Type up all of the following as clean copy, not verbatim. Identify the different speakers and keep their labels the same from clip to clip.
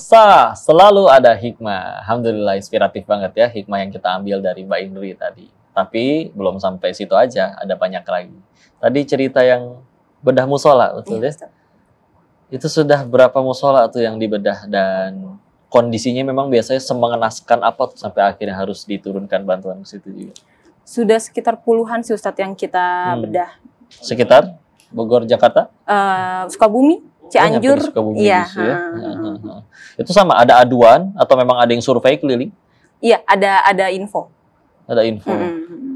Speaker 1: Sah, selalu ada hikmah. Alhamdulillah inspiratif banget ya hikmah yang kita ambil dari Mbak Indri tadi. Tapi belum sampai situ aja, ada banyak lagi. Tadi cerita yang bedah musola, betul ya? Itu sudah berapa musola tuh yang dibedah dan kondisinya memang biasanya semengenaskan apa tuh sampai akhirnya harus diturunkan bantuan ke situ juga?
Speaker 2: Sudah sekitar puluhan sih Ustadz yang kita bedah.
Speaker 1: Sekitar Bogor, Jakarta?
Speaker 2: Sukabumi, Cianjur.
Speaker 1: Oh, Sukabumi
Speaker 2: iya.
Speaker 1: gitu ya. Itu sama, ada aduan atau memang ada yang survei keliling?
Speaker 2: Iya, ada info.
Speaker 1: Ada info.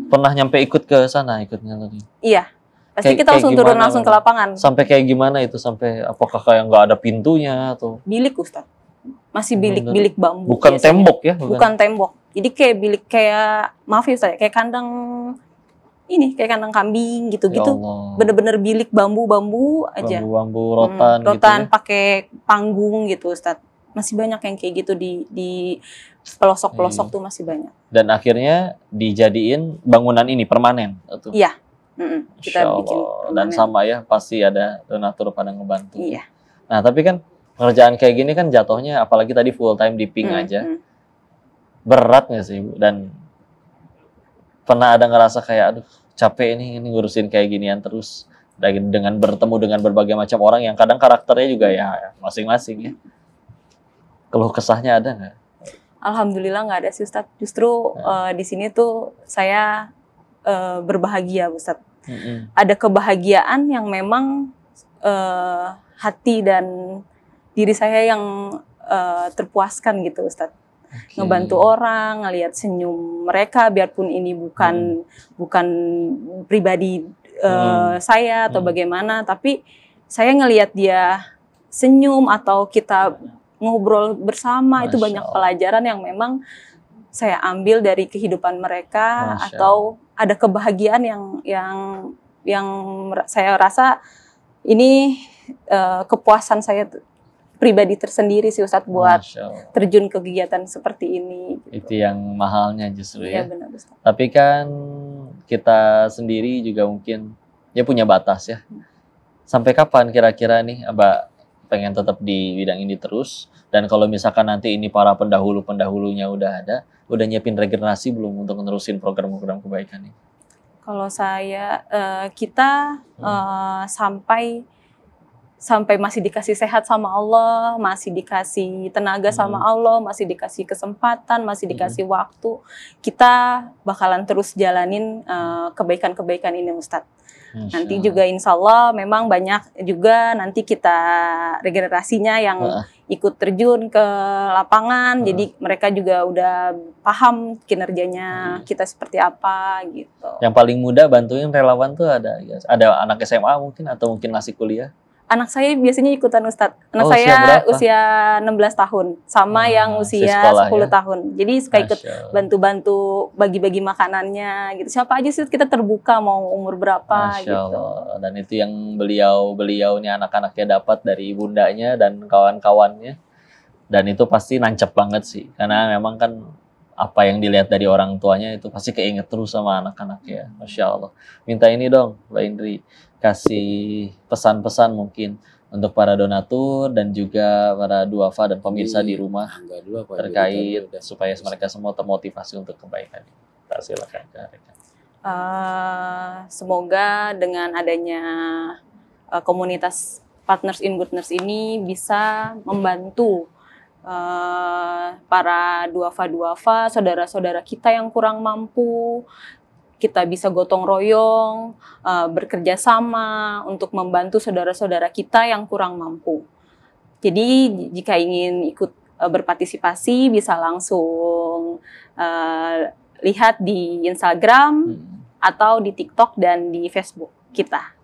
Speaker 1: Pernah nyampe ikut ke sana ikutnya tadi?
Speaker 2: Iya. Pasti kita langsung turun langsung ke lapangan.
Speaker 1: Sampai kayak gimana itu? Sampai apakah kayak nggak ada pintunya atau?
Speaker 2: Bilik Ustadz. Masih bilik bambu.
Speaker 1: Bukan biasanya. Tembok ya?
Speaker 2: Bukan tembok. Jadi kayak bilik kayak, maaf ya Ustadz, kayak kandang ini, kayak kandang kambing gitu-gitu.
Speaker 1: Ya,
Speaker 2: bener-bener bilik bambu aja.
Speaker 1: Bambu rotan gitu
Speaker 2: rotan
Speaker 1: ya?
Speaker 2: Pakai panggung gitu Ustadz. Masih banyak yang kayak gitu di pelosok-pelosok tuh masih banyak. Dan
Speaker 1: akhirnya dijadiin bangunan ini permanen atau?
Speaker 2: Iya. Kita bikin permanen.
Speaker 1: Dan sama ya, pasti ada donatur pada ngebantu.
Speaker 2: Iya.
Speaker 1: Nah, tapi kan pekerjaan kayak gini kan jatuhnya, apalagi tadi full time di Pink aja. Berat nggak sih, Bu? Dan pernah ada ngerasa kayak, aduh capek ini ngurusin kayak ginian terus. Dengan bertemu dengan berbagai macam orang yang kadang karakternya juga ya masing-masing ya. Keluh kesahnya ada nggak?
Speaker 2: Alhamdulillah nggak ada sih Ustadz. Justru di sini tuh saya berbahagia Ustadz. Ada kebahagiaan yang memang hati dan diri saya yang terpuaskan gitu Ustadz. Ngebantu orang, ngelihat senyum mereka, biarpun ini bukan pribadi saya atau bagaimana, tapi saya ngelihat dia senyum atau kita ngobrol bersama, itu banyak pelajaran yang memang saya ambil dari kehidupan mereka. Atau ada kebahagiaan yang saya rasa ini kepuasan saya pribadi tersendiri sih Ustadz buat terjun ke kegiatan seperti ini. Gitu.
Speaker 1: Itu yang mahalnya justru ya.
Speaker 2: Benar, Ustadz.
Speaker 1: Tapi kan kita sendiri juga mungkin ya punya batas ya. Sampai kapan kira-kira nih Mbak pengen tetap di bidang ini terus? Dan kalau misalkan nanti ini para pendahulunya udah ada, udah nyiapin regenerasi belum untuk menerusin program-program kebaikan ini?
Speaker 2: Kalau saya, kita sampai masih dikasih sehat sama Allah, masih dikasih tenaga sama Allah, masih dikasih kesempatan, masih dikasih waktu, kita bakalan terus jalanin kebaikan-kebaikan ini Ustadz. Nanti juga insya Allah memang banyak juga nanti kita regenerasinya yang ikut terjun ke lapangan, jadi mereka juga udah paham kinerjanya kita seperti apa gitu.
Speaker 1: Yang paling mudah bantuin relawan tuh ada anak SMA mungkin atau mungkin masih kuliah?
Speaker 2: Anak saya biasanya ikutan Ustadz. Anak saya usia 16 tahun, sama yang usia 10 tahun. Jadi suka ikut bantu-bantu bagi-bagi makanannya gitu. Siapa aja sih kita terbuka mau umur berapa gitu.
Speaker 1: Allah. Dan itu yang beliau nih anak-anaknya dapat dari bundanya dan kawan-kawannya. Dan itu pasti nancep banget sih. Karena memang kan apa yang dilihat dari orang tuanya itu pasti keinget terus sama anak-anaknya. Masya Allah. Minta ini dong Mbak Indri, kasih pesan-pesan mungkin untuk para donatur dan juga para duafa dan pemirsa di rumah terkait supaya mereka semua termotivasi untuk kebaikan. Silakan.
Speaker 2: Semoga dengan adanya komunitas Partners in Goodness ini bisa membantu para duafa-duafa, saudara-saudara kita yang kurang mampu. Kita bisa gotong royong, bekerja sama untuk membantu saudara-saudara kita yang kurang mampu. Jadi jika ingin ikut berpartisipasi bisa langsung lihat di Instagram atau di TikTok dan di Facebook kita.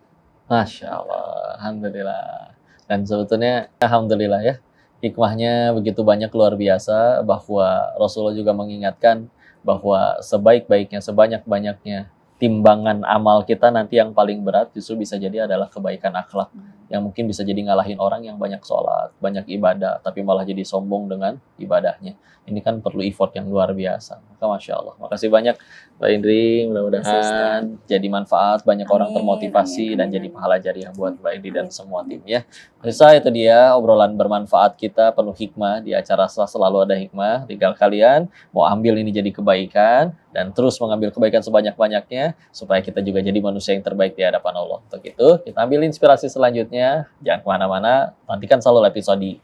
Speaker 1: Masya Allah, alhamdulillah. Dan sebetulnya alhamdulillah ya, hikmahnya begitu banyak luar biasa, bahwa Rasulullah juga mengingatkan bahwa sebaik-baiknya, sebanyak-banyaknya timbangan amal kita nanti yang paling berat justru bisa jadi adalah kebaikan akhlak yang mungkin bisa jadi ngalahin orang yang banyak sholat, banyak ibadah, tapi malah jadi sombong dengan ibadahnya. Ini kan perlu effort yang luar biasa. Maka Masya Allah. Makasih banyak Mbak Indri. Mudah-mudahan jadi manfaat, banyak orang termotivasi dan jadi pahala jariah buat Mbak Indri dan semua tim ya. Pemirsa, itu dia obrolan bermanfaat kita penuh hikmah. Di acara selalu ada hikmah. Tinggal kalian mau ambil ini jadi kebaikan dan terus mengambil kebaikan sebanyak-banyaknya supaya kita juga jadi manusia yang terbaik di hadapan Allah. Untuk itu, kita ambil inspirasi selanjutnya. Jangan kemana-mana. Nantikan selalu episode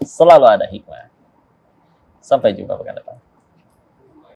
Speaker 1: Selalu Ada Hikmah. Sampai jumpa pekan depan.